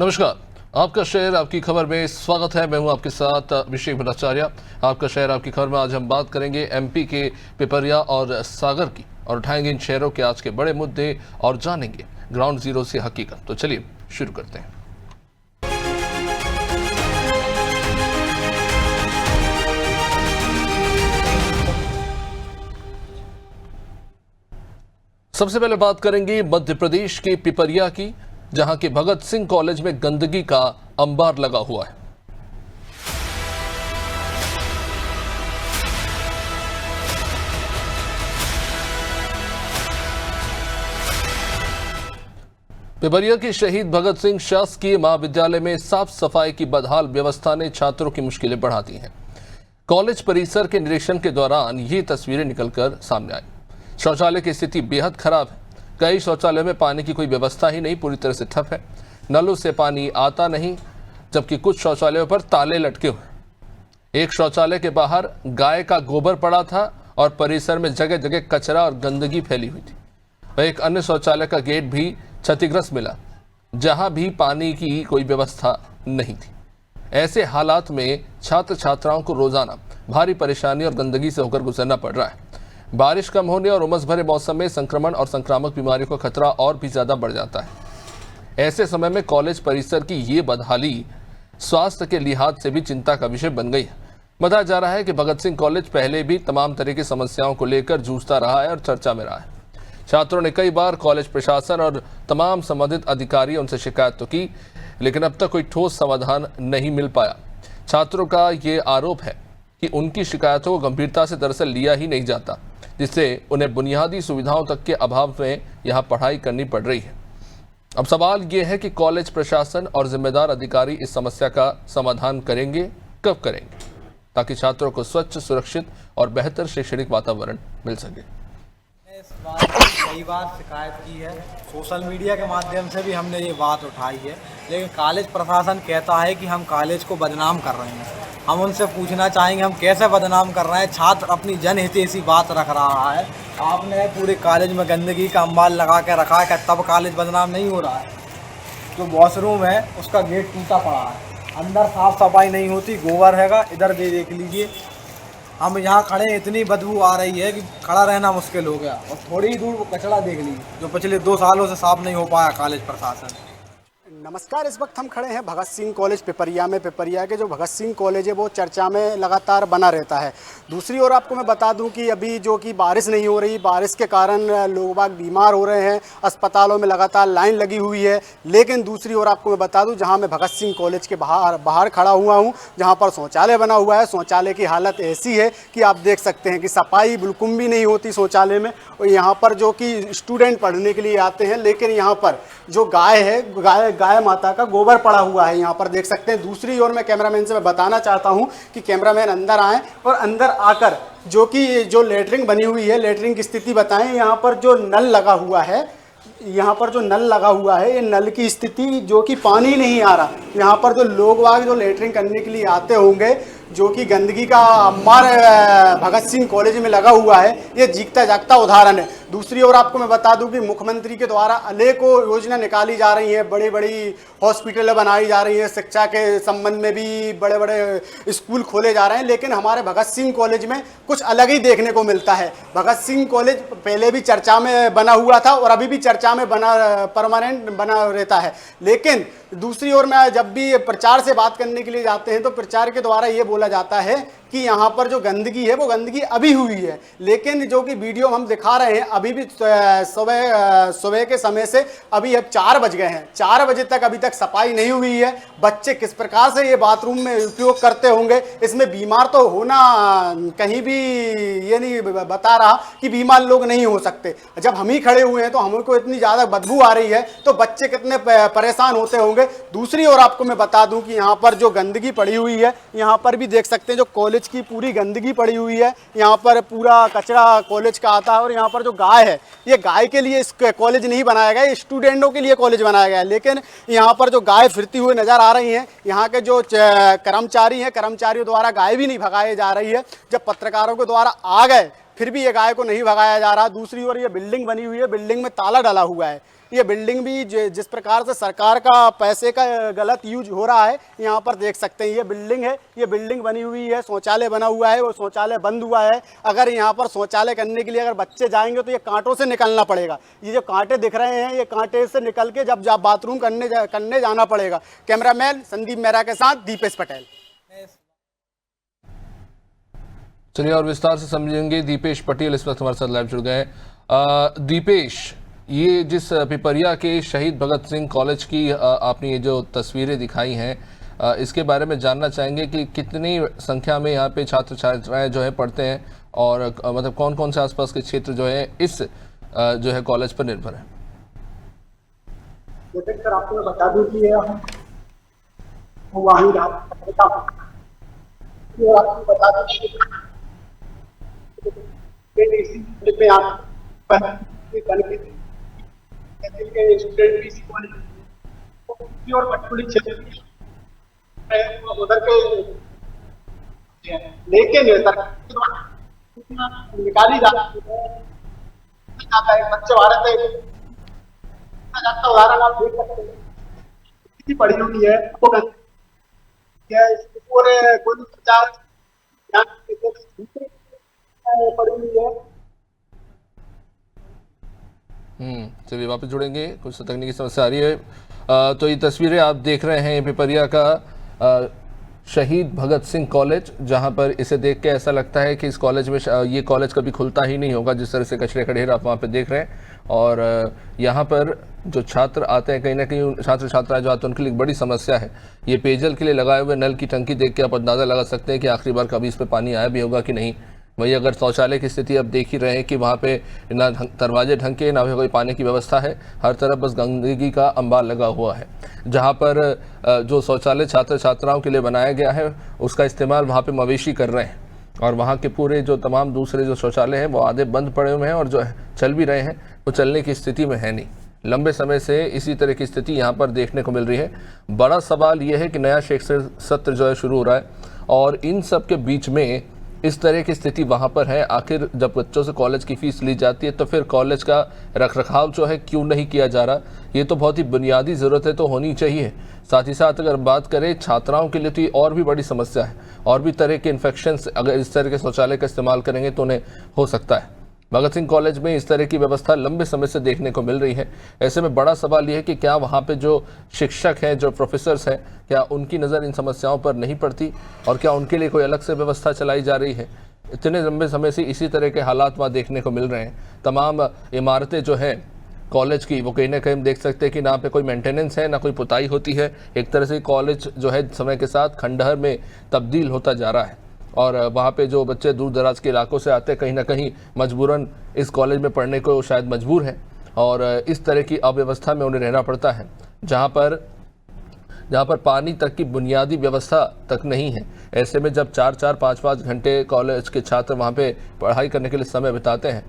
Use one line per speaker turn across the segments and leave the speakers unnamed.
नमस्कार, आपका शहर आपकी खबर में स्वागत है। मैं हूं आपके साथ अभिषेक भट्टाचार्य। आपका शहर आपकी खबर में आज हम बात करेंगे एमपी के पिपरिया और सागर की, और उठाएंगे इन शहरों के आज के बड़े मुद्दे और जानेंगे ग्राउंड जीरो से हकीकत। तो चलिए शुरू करते हैं। सबसे पहले बात करेंगे मध्य प्रदेश के पिपरिया की, जहां के भगत सिंह कॉलेज में गंदगी का अंबार लगा हुआ है। पिपरिया के शहीद भगत सिंह शासकीय महाविद्यालय में साफ सफाई की बदहाल व्यवस्था ने छात्रों की मुश्किलें बढ़ा दी हैं। कॉलेज परिसर के निरीक्षण के दौरान ये तस्वीरें निकलकर सामने आई। शौचालय की स्थिति बेहद खराब है। कई शौचालयों में पानी की कोई व्यवस्था ही नहीं, पूरी तरह से ठप है। नलों से पानी आता नहीं, जबकि कुछ शौचालयों पर ताले लटके हुए। एक शौचालय के बाहर गाय का गोबर पड़ा था और परिसर में जगह जगह कचरा और गंदगी फैली हुई थी। वह एक अन्य शौचालय का गेट भी क्षतिग्रस्त मिला, जहां भी पानी की कोई व्यवस्था नहीं थी। ऐसे हालात में छात्र छात्राओं को रोजाना भारी परेशानी और गंदगी से होकर गुजरना पड़ रहा है। बारिश कम होने और उमस भरे मौसम में संक्रमण और संक्रामक बीमारियों का खतरा और भी ज्यादा बढ़ जाता है। ऐसे समय में कॉलेज परिसर की ये बदहाली स्वास्थ्य के लिहाज से भी चिंता का विषय बन गई है। बताया जा रहा है कि भगत सिंह कॉलेज पहले भी तमाम तरह की समस्याओं को लेकर जूझता रहा है और चर्चा में रहा है। छात्रों ने कई बार कॉलेज प्रशासन और तमाम संबंधित अधिकारी उनसे शिकायत तो की, लेकिन अब तक कोई ठोस समाधान नहीं मिल पाया। छात्रों का ये आरोप है कि उनकी शिकायतों को गंभीरता से दरअसल लिया ही नहीं जाता, जिससे उन्हें बुनियादी सुविधाओं तक के अभाव में यहाँ पढ़ाई करनी पड़ रही है। अब सवाल ये है कि कॉलेज प्रशासन और जिम्मेदार अधिकारी इस समस्या का समाधान करेंगे, कब करेंगे, ताकि छात्रों को स्वच्छ, सुरक्षित और बेहतर शैक्षणिक वातावरण मिल सके।
इस बात की कई बार शिकायत की है, सोशल मीडिया के माध्यम से भी हमने ये बात उठाई है, लेकिन कॉलेज प्रशासन कहता है कि हम कॉलेज को बदनाम कर रहे हैं। हम उनसे पूछना चाहेंगे हम कैसे बदनाम कर रहे हैं। छात्र अपनी जनहितैषी बात रख रहा है, आपने पूरे कॉलेज में गंदगी का अंबार लगा के रखा है, तब कॉलेज बदनाम नहीं हो रहा है। जो वॉशरूम है उसका गेट टूटा पड़ा है, अंदर साफ सफाई नहीं होती, गोबर हैगा। इधर भी देख लीजिए, हम यहाँ खड़े हैं, इतनी बदबू आ रही है कि खड़ा रहना मुश्किल हो गया। और थोड़ी ही दूर कचरा देख लीजिए, जो पिछले 2 सालों से साफ नहीं हो पाया कॉलेज प्रशासन।
नमस्कार, इस वक्त हम खड़े हैं भगत सिंह कॉलेज पिपरिया में। पिपरिया के जो भगत सिंह कॉलेज है वो चर्चा में लगातार बना रहता है। दूसरी ओर आपको मैं बता दूं कि अभी जो कि बारिश नहीं हो रही, बारिश के कारण लोग बाग बीमार हो रहे हैं, अस्पतालों में लगातार लाइन लगी हुई है। लेकिन दूसरी ओर आपको मैं बता दूं, जहां मैं भगत सिंह कॉलेज के बाहर खड़ा हुआ हूं, जहां पर शौचालय बना हुआ है, शौचालय की हालत ऐसी है कि आप देख सकते हैं कि सफाई बिल्कुल भी नहीं होती शौचालय में। और यहाँ पर जो कि स्टूडेंट पढ़ने के लिए आते हैं, लेकिन यहाँ पर जो गाय है, गाय माता का गोबर पड़ा हुआ है, यहाँ पर देख सकते हैं। दूसरी ओर मैं कैमरामैन से मैं बताना चाहता हूँ कि कैमरामैन अंदर आएँ और अंदर आकर जो लेटरिंग बनी हुई है, लेटरिंग की स्थिति बताएं। यहाँ पर जो नल लगा हुआ है, यहाँ पर जो नल लगा हुआ है, ये नल की स्थिति जो कि पानी नहीं आ रहा। यहाँ पर जो लोग वाग जो लेटरिंग करने के लिए आते होंगे, जो कि गंदगी का अंबार भगत सिंह कॉलेज में लगा हुआ है, ये जीता जागता उदाहरण है। दूसरी ओर आपको मैं बता दूं कि मुख्यमंत्री के द्वारा अनेकों योजना निकाली जा रही है, बड़ी बड़ी हॉस्पिटलें बनाई जा रही हैं, शिक्षा के संबंध में भी बड़े बड़े स्कूल खोले जा रहे हैं, लेकिन हमारे भगत सिंह कॉलेज में कुछ अलग ही देखने को मिलता है। भगत सिंह कॉलेज पहले भी चर्चा में बना हुआ था और अभी भी चर्चा में परमानेंट बना रहता है। लेकिन दूसरी ओर में जब भी प्रचार से बात करने के लिए जाते हैं तो प्रचार के द्वारा ये बोला जाता है कि यहाँ पर जो गंदगी है वो गंदगी अभी हुई है, लेकिन जो कि वीडियो हम दिखा रहे हैं अभी भी सुबह के समय से अभी अब 4 बज गए हैं, 4 बजे तक अभी तक सफाई नहीं हुई है। बच्चे किस प्रकार से ये बाथरूम में उपयोग करते होंगे, इसमें बीमार तो होना कहीं भी ये नहीं बता रहा कि बीमार लोग नहीं हो सकते। जब हम ही खड़े हुए हैं तो हमको इतनी ज़्यादा बदबू आ रही है, तो बच्चे कितने परेशान होते होंगे। दूसरी ओर आपको मैं बता दूं कि यहाँ पर जो गंदगी पड़ी हुई है, यहाँ पर भी देख सकते हैं जो कॉलेज की पूरी गंदगी पड़ी हुई है। यहाँ पर पूरा कचरा कॉलेज का आता है। और यहाँ पर जो गाय है, ये गाय के लिए इस कॉलेज नहीं बनाया गया, स्टूडेंटों के लिए कॉलेज बनाया गया है। लेकिन यहाँ पर जो गाय फिरती हुई नजर आ रही हैं, यहाँ के जो कर्मचारी हैं, कर्मचारियों द्वारा गाय भी नहीं भगाई जा रही है। जब पत्रकारों के द्वारा आ गए फिर भी ये गाय को नहीं भगाया जा रहा। दूसरी ओर ये बिल्डिंग बनी हुई है, बिल्डिंग में ताला डाला हुआ है। ये बिल्डिंग भी जिस प्रकार से सरकार का पैसे का गलत यूज हो रहा है, यहाँ पर देख सकते हैं। ये बिल्डिंग है, ये बिल्डिंग बनी हुई है, शौचालय बना हुआ है, वो शौचालय बंद हुआ है। अगर यहाँ पर शौचालय करने के लिए अगर बच्चे जाएंगे तो ये कांटों से निकलना पड़ेगा। ये जो कांटे दिख रहे हैं, ये कांटे से निकल के जब बाथरूम करने जाना पड़ेगा। कैमरामैन संदीप मेहरा के साथ दीपेश पटेल।
चलिए और विस्तार से समझेंगे। दीपेश पटेल इस वक्त हमारे साथ लाइव जुड़ गए हैं। दीपेश, ये जिस पिपरिया के शहीद भगत सिंह कॉलेज की आपने ये जो तस्वीरें दिखाई हैं, इसके बारे में जानना चाहेंगे कि कितनी संख्या में यहाँ पे छात्र छात्राएं जो है पढ़ते हैं और मतलब कौन कौन से आसपास के क्षेत्र जो है इस जो है कॉलेज पर निर्भर है।
सर आपको मैं बता दूं कि वहीं आपको बता दूं उधर के लेकिन निकाली जाता है। बच्चे भारत उदाहरण आप देख सकते हैं, कितनी पढ़ी हुई है पूरे कोई प्रचार पढ़ी हुई है।
चलिए वापस जुड़ेंगे, कुछ तकनीकी समस्या आ रही है। तो ये तस्वीरें आप देख रहे हैं पिपरिया का शहीद भगत सिंह कॉलेज, जहां पर इसे देख के ऐसा लगता है कि इस कॉलेज में ये कॉलेज कभी खुलता ही नहीं होगा, जिस तरह से कचरे का ढेर आप वहाँ पे देख रहे हैं। और यहाँ पर जो छात्र आते हैं, कहीं ना कहीं छात्र छात्राएं जो आते हैं उनके लिए एक बड़ी समस्या है। ये पेयजल के लिए लगाए हुए नल की टंकी देख के आप अंदाज़ा लगा सकते हैं कि आखिरी बार कभी इस पर पानी आया भी होगा कि नहीं। वही अगर शौचालय की स्थिति अब देख ही रहे हैं कि वहाँ पे ना दरवाजे ढंग के, ना कोई पानी की व्यवस्था है, हर तरफ बस गंदगी का अंबार लगा हुआ है। जहाँ पर जो शौचालय छात्र छात्राओं के लिए बनाया गया है उसका इस्तेमाल वहाँ पे मवेशी कर रहे हैं, और वहाँ के पूरे जो तमाम दूसरे जो शौचालय हैं वो आधे बंद पड़े हुए हैं, और जो चल भी रहे हैं वो चलने की स्थिति में है नहीं। लंबे समय से इसी तरह की स्थिति यहाँ पर देखने को मिल रही है। बड़ा सवाल ये है कि नया शैक्षणिक सत्र जो है शुरू हो रहा है, और इन सब के बीच में इस तरह की स्थिति वहाँ पर है। आखिर जब बच्चों से कॉलेज की फ़ीस ली जाती है तो फिर कॉलेज का रखरखाव जो है क्यों नहीं किया जा रहा? ये तो बहुत ही बुनियादी ज़रूरतें तो होनी चाहिए। साथ ही साथ अगर बात करें छात्राओं के लिए तो ये और भी बड़ी समस्या है, और भी तरह के इन्फेक्शंस अगर इस तरह के शौचालय का इस्तेमाल करेंगे तो उन्हें हो सकता है। भगत सिंह कॉलेज में इस तरह की व्यवस्था लंबे समय से देखने को मिल रही है। ऐसे में बड़ा सवाल यह है कि क्या वहाँ पे जो शिक्षक हैं, जो प्रोफेसर्स हैं, क्या उनकी नज़र इन समस्याओं पर नहीं पड़ती, और क्या उनके लिए कोई अलग से व्यवस्था चलाई जा रही है? इतने लंबे समय से इसी तरह के हालात वहाँ देखने को मिल रहे हैं। तमाम इमारतें जो हैं कॉलेज की, वो कहीं ना कहीं हम देख सकते हैं कि ना पे कोई मेंटेनेंस है, ना कोई पुताई होती है। एक तरह से कॉलेज जो है समय के साथ खंडहर में तब्दील होता जा रहा है, और वहाँ पे जो बच्चे दूर दराज के इलाकों से आते हैं कहीं ना कहीं मजबूरन इस कॉलेज में पढ़ने को शायद मजबूर हैं, और इस तरह की अव्यवस्था में उन्हें रहना पड़ता है, जहाँ पर पानी तक की बुनियादी व्यवस्था तक नहीं है। ऐसे में जब 4-4, 5-5 घंटे कॉलेज के छात्र वहाँ पे पढ़ाई करने के लिए समय बिताते हैं,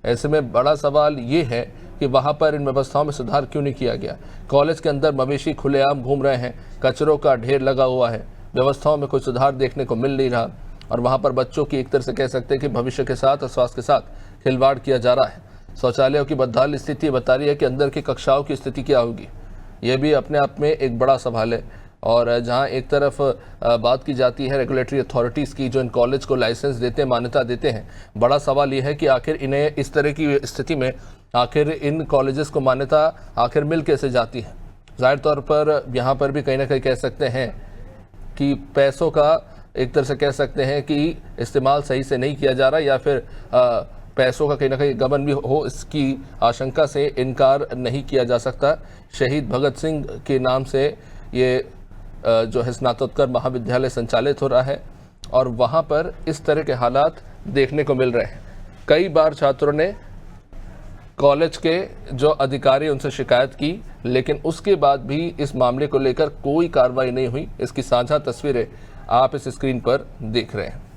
ऐसे में बड़ा सवाल ये है कि वहाँ पर इन व्यवस्थाओं में सुधार क्यों नहीं किया गया? कॉलेज के अंदर मवेशी खुलेआम घूम रहे हैं, कचरों का ढेर लगा हुआ है, व्यवस्थाओं में कोई सुधार देखने को मिल नहीं रहा, और वहाँ पर बच्चों की एक तरह से कह सकते हैं कि भविष्य के साथ और स्वास्थ्य के साथ खिलवाड़ किया जा रहा है। शौचालयों की बदहाल स्थिति बता रही है कि अंदर की कक्षाओं की स्थिति क्या होगी, यह भी अपने आप में एक बड़ा सवाल है। और जहाँ एक तरफ बात की जाती है रेगुलेटरी अथॉरिटीज़ की, जो इन कॉलेज को लाइसेंस देते हैं, मान्यता देते हैं, बड़ा सवाल यह है कि आखिर इन्हें इस तरह की स्थिति में आखिर इन कॉलेजेस को मान्यता आखिर मिल कैसे जाती है? ज़ाहिर तौर पर यहाँ पर भी कहीं ना कहीं कह सकते हैं कि पैसों का एक तरह से कह सकते हैं कि इस्तेमाल सही से नहीं किया जा रहा, या फिर पैसों का कहीं ना कहीं गबन भी हो, इसकी आशंका से इनकार नहीं किया जा सकता। शहीद भगत सिंह के नाम से ये जो है स्नातकोत्तर महाविद्यालय संचालित हो रहा है, और वहाँ पर इस तरह के हालात देखने को मिल रहे हैं। कई बार छात्रों ने कॉलेज के जो अधिकारी उनसे शिकायत की, लेकिन उसके बाद भी इस मामले को लेकर कोई कार्रवाई नहीं हुई। इसकी साझा तस्वीरें आप इस स्क्रीन पर देख रहे हैं।